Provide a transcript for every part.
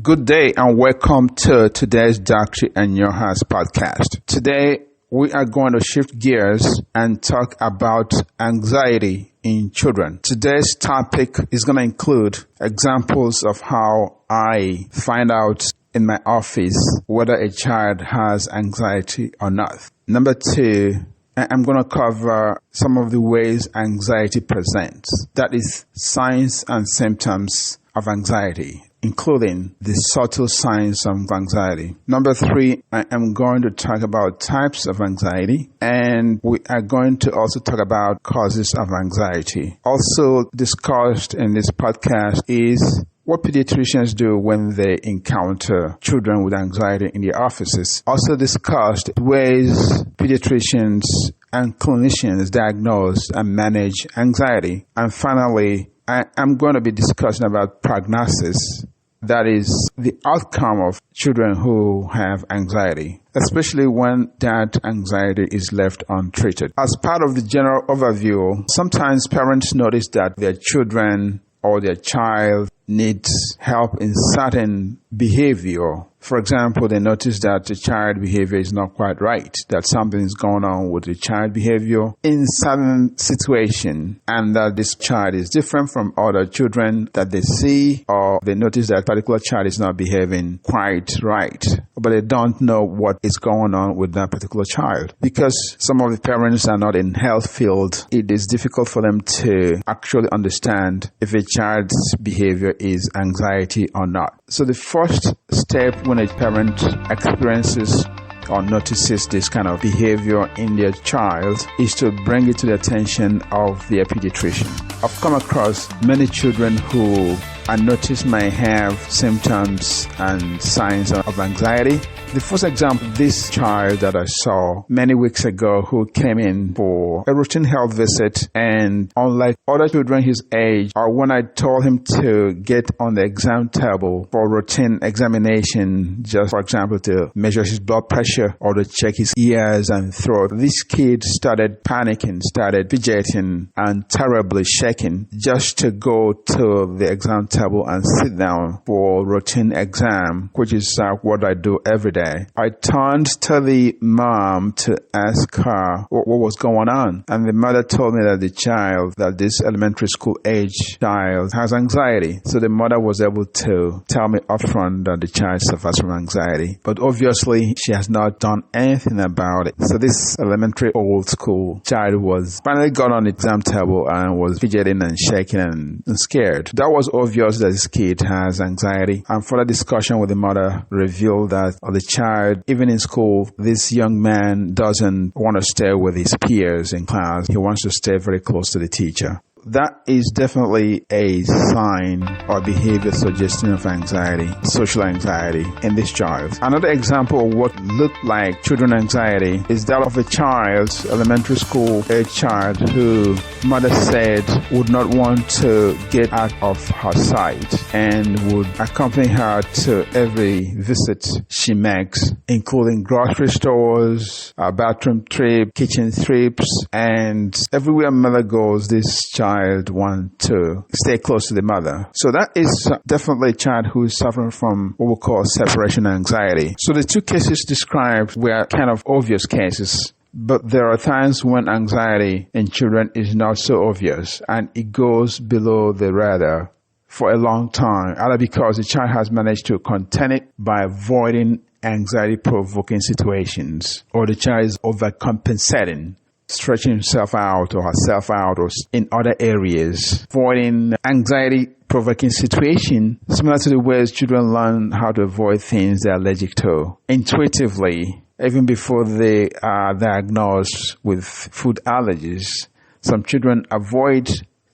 Good day and welcome to today's Doctor and Your Heart podcast. Today we are going to shift gears and talk about anxiety in children. Today's topic is going to include examples of how I find out in my office whether a child has anxiety or not. Number two, I'm going to cover some of the ways anxiety presents. That is signs and symptoms of anxiety, including the subtle signs of anxiety. Number three, I am going to talk about types of anxiety, and we are going to also talk about causes of anxiety. Also discussed in this podcast is what pediatricians do when they encounter children with anxiety in their offices. Also discussed ways pediatricians and clinicians diagnose and manage anxiety. And finally, I am going to be discussing about prognosis. That is the outcome of children who have anxiety, especially when that anxiety is left untreated. As part of the general overview, sometimes parents notice that their children or their child needs help in certain behavior. For example, they notice that the child behavior is not quite right, that something is going on with the child behavior in certain situation, and that this child is different from other children that they see, or they notice that particular child is not behaving quite right, but they don't know what is going on with that particular child. Because some of the parents are not in health field, it is difficult for them to actually understand if a child's behavior is anxiety or not. So the first step when a parent experiences or notices this kind of behavior in their child is to bring it to the attention of their pediatrician. I've come across many children who I notice may have symptoms and signs of anxiety. The first example, this child that I saw many weeks ago who came in for a routine health visit, and unlike other children his age, or when I told him to get on the exam table for routine examination, just for example to measure his blood pressure or to check his ears and throat, this kid started panicking, started fidgeting and terribly shaking just to go to the exam table and sit down for routine exam, which is what I do every day. I turned to the mom to ask her what was going on, and the mother told me that the child, that this elementary school age child has anxiety. So the mother was able to tell me upfront that the child suffers from anxiety, but obviously she has not done anything about it. So this elementary old school child was finally got on the exam table and was fidgeting and shaking and scared. That was obvious that this kid has anxiety, and further discussion with the mother revealed that the child, even in school, this young man doesn't want to stay with his peers in class. He wants to stay very close to the teacher. That is definitely a sign or behavior suggesting of anxiety, social anxiety in this child. Another example of what looked like children anxiety is that of a child, elementary school age child, who mother said would not want to get out of her sight and would accompany her to every visit she makes, including grocery stores, bathroom trip, kitchen trips, and everywhere mother goes, this child want to stay close to the mother. So that is definitely a child who is suffering from what we call separation anxiety. So the two cases described were kind of obvious cases, but there are times when anxiety in children is not so obvious and it goes below the radar for a long time, either because the child has managed to contain it by avoiding anxiety-provoking situations, or the child is overcompensating, stretching himself out or herself out, or in other areas, avoiding anxiety-provoking situation, similar to the ways children learn how to avoid things they're allergic to intuitively, even before they are diagnosed with food allergies. Some children avoid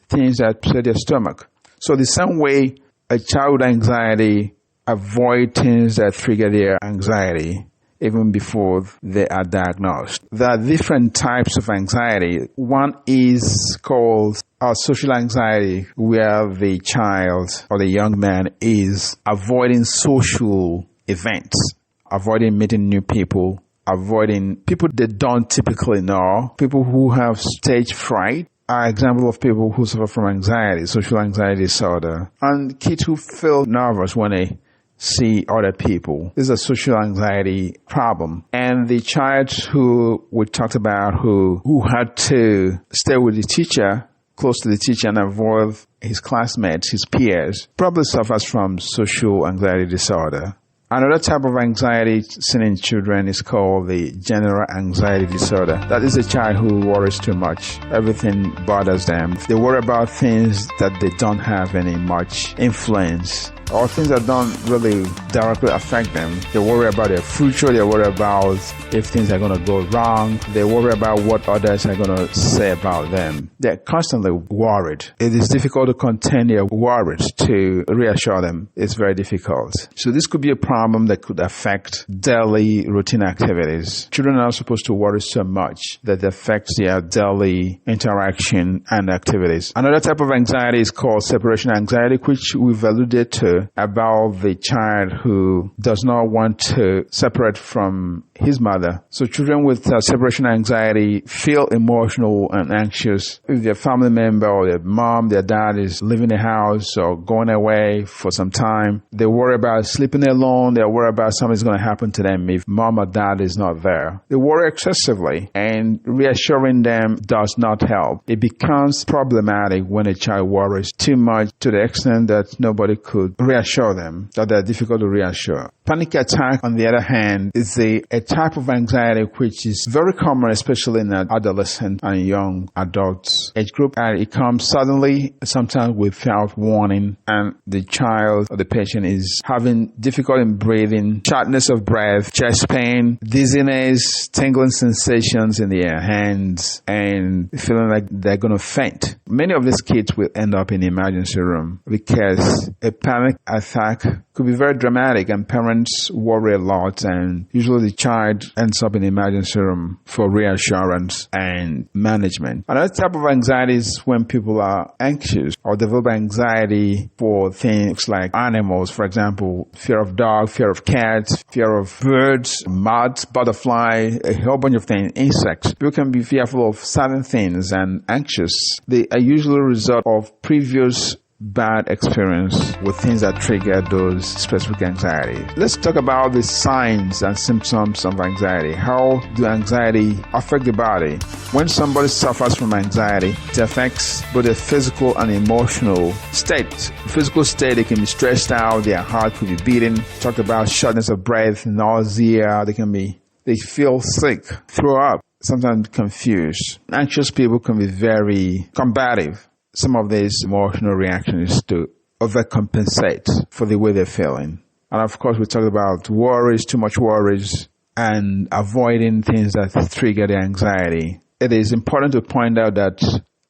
things that upset their stomach. So the same way a child with anxiety avoid things that trigger their anxiety, even before they are diagnosed. There are different types of anxiety. One is called social anxiety, where the child or the young man is avoiding social events, avoiding meeting new people, avoiding people they don't typically know. People who have stage fright are examples of people who suffer from anxiety, social anxiety disorder. And kids who feel nervous when they see other people. This is a social anxiety problem. And the child who we talked about who had to stay with the teacher, close to the teacher, and avoid his classmates, his peers, probably suffers from social anxiety disorder. Another type of anxiety seen in children is called the general anxiety disorder. That is a child who worries too much. Everything bothers them. They worry about things that they don't have any much influence, or things that don't really directly affect them. They worry about their future. They worry about if things are going to go wrong. They worry about what others are going to say about them. They're constantly worried. It is difficult to contain their worries, to reassure them. It's very difficult. So this could be a problem that could affect daily routine activities. Children are not supposed to worry so much that it affects their daily interaction and activities. Another type of anxiety is called separation anxiety, which we've alluded to about the child who does not want to separate from his mother. So children with separation anxiety feel emotional and anxious if their family member or their mom, their dad is leaving the house or going away for some time. They worry about sleeping alone. They worry about something's going to happen to them if mom or dad is not there. They worry excessively, and reassuring them does not help. It becomes problematic when a child worries too much to the extent that nobody could reassure them, that they're difficult to reassure. Panic attack, on the other hand, is a type of anxiety which is very common, especially in adolescent and young adults age group. And it comes suddenly, sometimes without warning, and the child or the patient is having difficulty in breathing, shortness of breath, chest pain, dizziness, tingling sensations in their hands, and feeling like they're going to faint. Many of these kids will end up in the emergency room because a panic attack could be very dramatic, and parents worry a lot, and usually the child ends up in the emergency room for reassurance and management. Another type of anxiety is when people are anxious or develop anxiety for things like animals. For example, fear of dogs, fear of cats, fear of birds, moths, butterfly, a whole bunch of things, insects. People can be fearful of certain things and anxious. They are usually a result of previous bad experience with things that trigger those specific anxiety. Let's talk about the signs and symptoms of anxiety. How do anxiety affect the body? When somebody suffers from anxiety, it affects both the physical and emotional state. The physical state, they can be stressed out, their heart could be beating. Talked about shortness of breath, nausea, they feel sick, throw up, sometimes confused. Anxious people can be very combative. Some of these emotional reactions is to overcompensate for the way they're feeling. And of course, we talked about worries, too much worries, and avoiding things that trigger the anxiety. It is important to point out that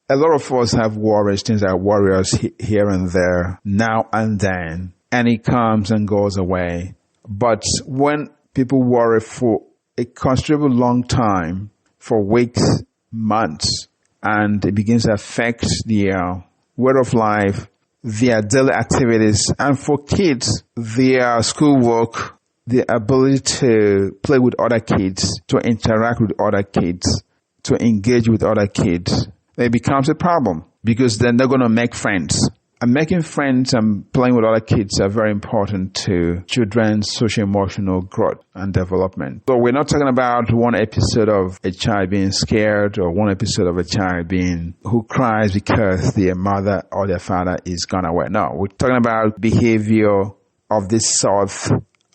a lot of us have worries, things that worry us here and there, now and then, and it comes and goes away. But when people worry for a considerable long time, for weeks, months, and it begins to affect their way of life, their daily activities, and for kids, their schoolwork, the ability to play with other kids, to interact with other kids, to engage with other kids, it becomes a problem because then they're going to make friends. And making friends and playing with other kids are very important to children's social-emotional growth and development. So we're not talking about one episode of a child being scared or one episode of a child who cries because their mother or their father is gone away. No, we're talking about behavior of this sort,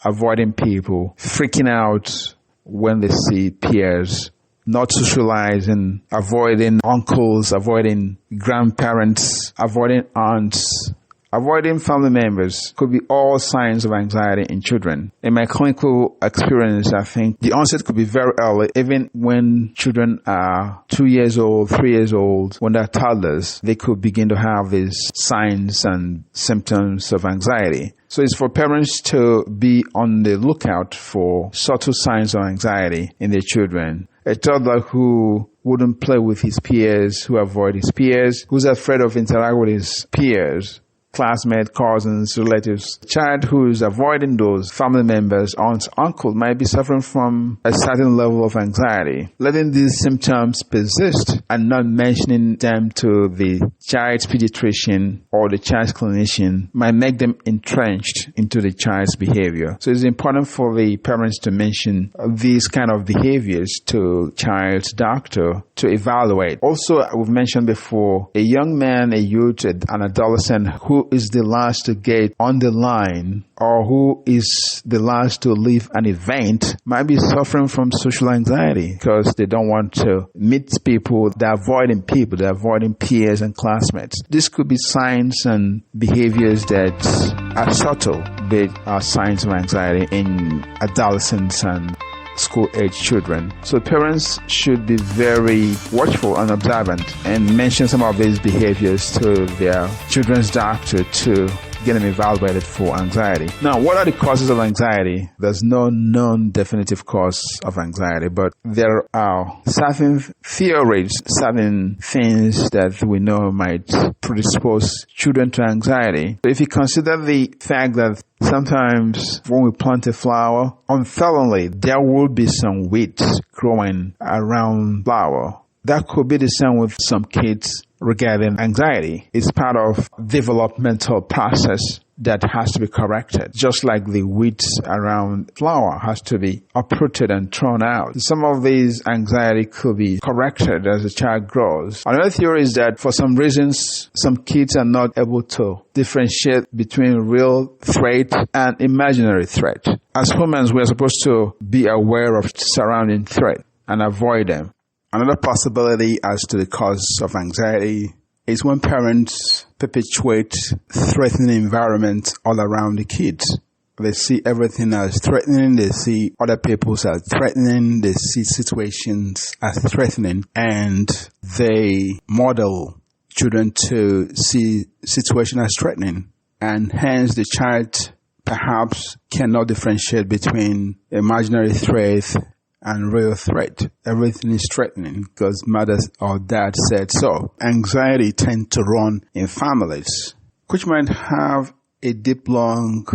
avoiding people, freaking out when they see peers, not socializing, avoiding uncles, avoiding grandparents, avoiding aunts, avoiding family members could be all signs of anxiety in children. In my clinical experience, I think the onset could be very early, even when children are 2 years old, 3 years old, when they're toddlers, they could begin to have these signs and symptoms of anxiety. So it's for parents to be on the lookout for subtle signs of anxiety in their children. A toddler who wouldn't play with his peers, who avoid his peers, who's afraid of interacting with his peers, classmates, cousins, relatives. Child who is avoiding those family members, aunts, uncle might be suffering from a certain level of anxiety. Letting these symptoms persist and not mentioning them to the child's pediatrician or the child's clinician might make them entrenched into the child's behavior. So it's important for the parents to mention these kind of behaviors to child's doctor to evaluate. Also, we've mentioned before, a young man, a youth, an adolescent who is the last to get on the line or who is the last to leave an event might be suffering from social anxiety because they don't want to meet people. They're avoiding people. They're avoiding peers and classmates. This could be signs and behaviors that are subtle, but are signs of anxiety in adolescents and school-age children. So parents should be very watchful and observant and mention some of these behaviors to their children's doctor to get them evaluated for anxiety. Now, what are the causes of anxiety? There's no known definitive cause of anxiety, but there are certain theories, certain things that we know might predispose children to anxiety. So if you consider the fact that sometimes when we plant a flower, unfailingly, there will be some weeds growing around flower. That could be the same with some kids regarding anxiety. It's part of developmental process that has to be corrected. Just like the weeds around flower has to be uprooted and thrown out. Some of these anxiety could be corrected as the child grows. Another theory is that for some reasons, some kids are not able to differentiate between real threat and imaginary threat. As humans, we are supposed to be aware of surrounding threat and avoid them. Another possibility as to the cause of anxiety is when parents perpetuate threatening environment all around the kids. They see everything as threatening. They see other people as threatening. They see situations as threatening. And they model children to see situation as threatening. And hence the child perhaps cannot differentiate between imaginary threat and real threat. Everything is threatening because mother or dad said so. Anxiety tends to run in families, which might have a deep, long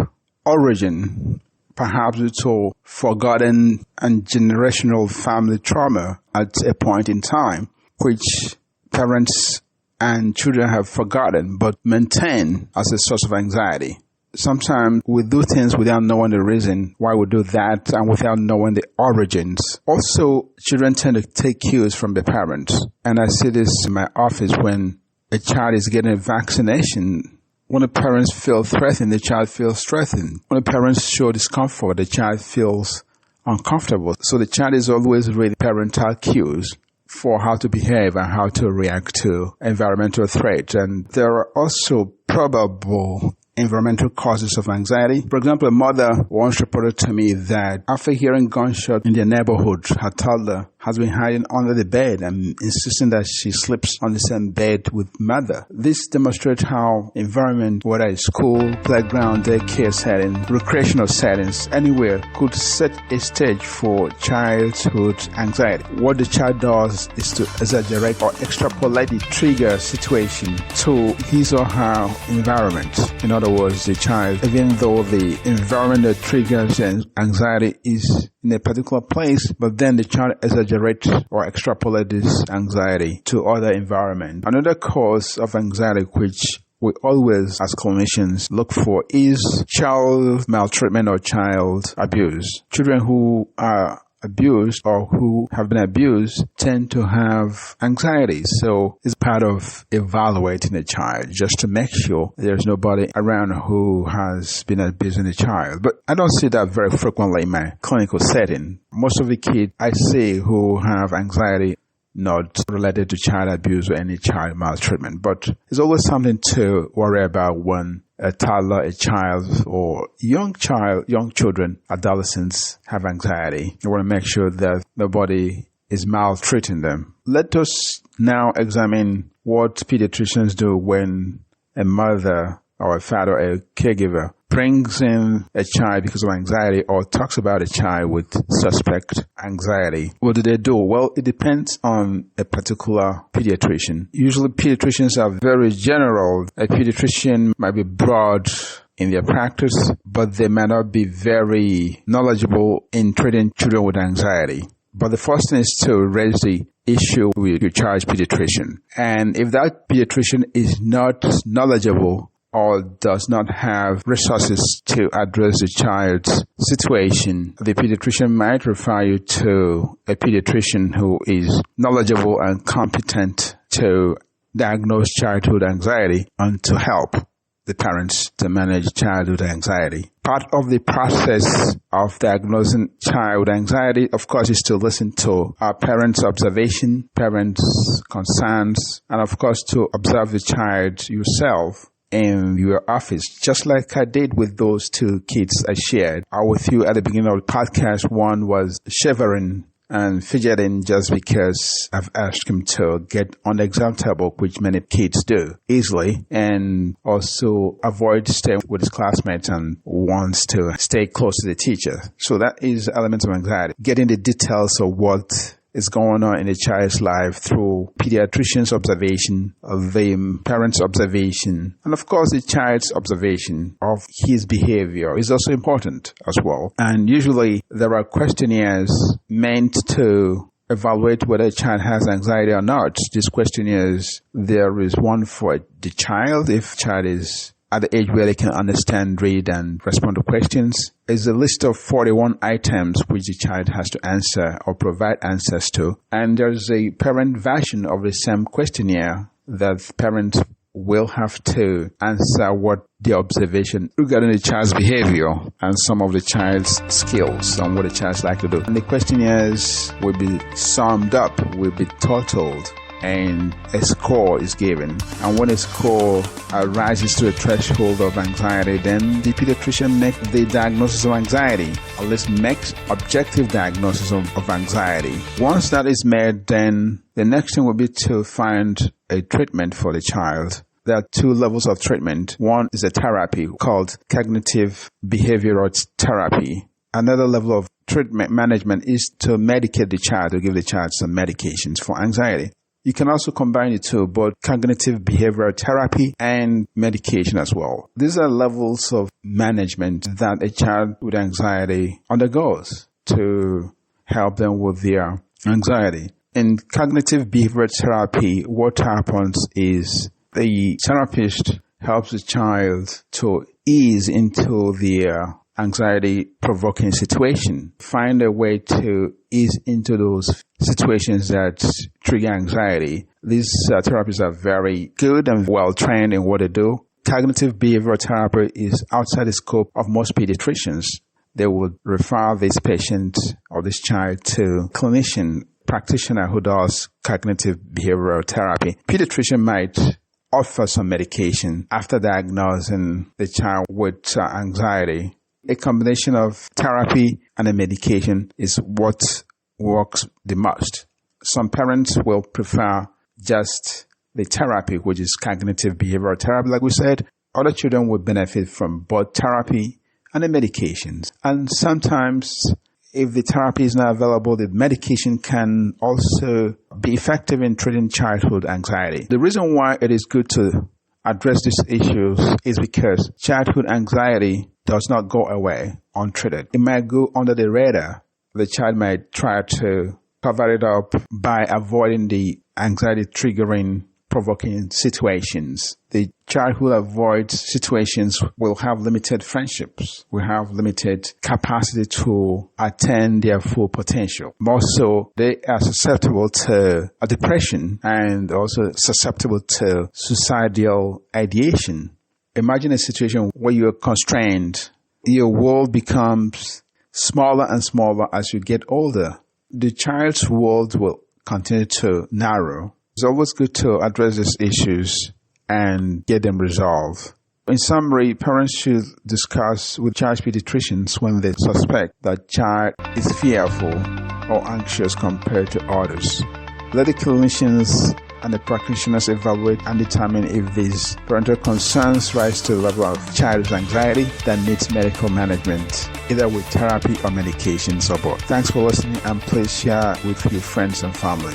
origin, perhaps due to forgotten and generational family trauma at a point in time, which parents and children have forgotten but maintain as a source of anxiety. Sometimes we do things without knowing the reason why we do that and without knowing the origins. Also, children tend to take cues from the parents. And I see this in my office when a child is getting a vaccination. When the parents feel threatened, the child feels threatened. When the parents show discomfort, the child feels uncomfortable. So the child is always reading parental cues for how to behave and how to react to environmental threats. And there are also probable environmental causes of anxiety. For example, a mother once reported to me that after hearing gunshots in their neighborhood, her toddler has been hiding under the bed and insisting that she sleeps on the same bed with mother. This demonstrates how environment, whether it's school, playground, daycare setting, recreational settings, anywhere, could set a stage for childhood anxiety. What the child does is to exaggerate or extrapolate the trigger situation to his or her environment. In other words, the child, even though the environment that triggers anxiety is in a particular place, but then the child exaggerates or extrapolates this anxiety to other environment. Another cause of anxiety which we always, as clinicians, look for is child maltreatment or child abuse. Children who are abused or who have been abused tend to have anxiety. So it's part of evaluating a child just to make sure there's nobody around who has been abusing the child. But I don't see that very frequently in my clinical setting. Most of the kids I see who have anxiety not related to child abuse or any child maltreatment. But it's always something to worry about when a toddler, a child, or young children, adolescents have anxiety. You want to make sure that nobody is maltreating them. Let us now examine what pediatricians do when a mother or a father, a caregiver, brings in a child because of anxiety or talks about a child with suspect anxiety, what do? Well, it depends on a particular pediatrician. Usually pediatricians are very general. A pediatrician might be broad in their practice, but they may not be very knowledgeable in treating children with anxiety. But the first thing is to raise the issue with your child's pediatrician. And if that pediatrician is not knowledgeable or does not have resources to address the child's situation, the pediatrician might refer you to a pediatrician who is knowledgeable and competent to diagnose childhood anxiety and to help the parents to manage childhood anxiety. Part of the process of diagnosing child anxiety, of course, is to listen to our parents' observation, parents' concerns, and of course to observe the child yourself in your office, just like I did with those two kids I shared with you at the beginning of the podcast. One was shivering and fidgeting just because I've asked him to get on the exam table, which many kids do easily, and also avoid staying with his classmates and wants to stay close to the teacher. So that is elements of anxiety. Getting the details of what is going on in a child's life through pediatrician's observation, the parent's observation, and of course the child's observation of his behavior is also important as well. And usually there are questionnaires meant to evaluate whether a child has anxiety or not. These questionnaires, there is one for the child, if child is at the age where they can understand, read, and respond to questions. Is a list of 41 items which the child has to answer or provide answers to. And there's a parent version of the same questionnaire that parents will have to answer what the observation regarding the child's behavior and some of the child's skills and what the child's like to do. And the questionnaires will be summed up, will be totaled, and a score is given. And when a score rises to a threshold of anxiety, then the pediatrician makes the diagnosis of anxiety, or at least makes objective diagnosis of anxiety. Once that is made, then the next thing will be to find a treatment for the child. There are two levels of treatment. One is a therapy called cognitive behavioral therapy. Another level of treatment management is to medicate the child, to give the child some medications for anxiety. You can also combine the two, both cognitive behavioral therapy and medication as well. These are levels of management that a child with anxiety undergoes to help them with their anxiety. In cognitive behavioral therapy, what happens is the therapist helps the child to ease into their anxiety-provoking situation, find a way to ease into those situations that trigger anxiety. These therapists are very good and well-trained in what they do. Cognitive behavioral therapy is outside the scope of most pediatricians. They would refer this patient or this child to a clinician, practitioner who does cognitive behavioral therapy. Pediatrician might offer some medication after diagnosing the child with anxiety. A combination of therapy and a medication is what works the most. Some parents will prefer just the therapy, which is cognitive behavioral therapy, like we said. Other children will benefit from both therapy and the medications. And sometimes, if the therapy is not available, the medication can also be effective in treating childhood anxiety. The reason why it is good to address these issues is because childhood anxiety does not go away untreated. It might go under the radar. The child might try to cover it up by avoiding the anxiety triggering provoking situations. The child who avoids situations will have limited friendships, will have limited capacity to attain their full potential. More so, they are susceptible to a depression and also susceptible to suicidal ideation. Imagine a situation where you are constrained. Your world becomes smaller and smaller as you get older. The child's world will continue to narrow. It's always good to address these issues and get them resolved. In summary, parents should discuss with child pediatricians when they suspect that child is fearful or anxious compared to others. Let the clinicians and the practitioners evaluate and determine if these parental concerns rise to the level of child's anxiety that needs medical management, either with therapy or medications or both. Thanks for listening, and please share with your friends and family.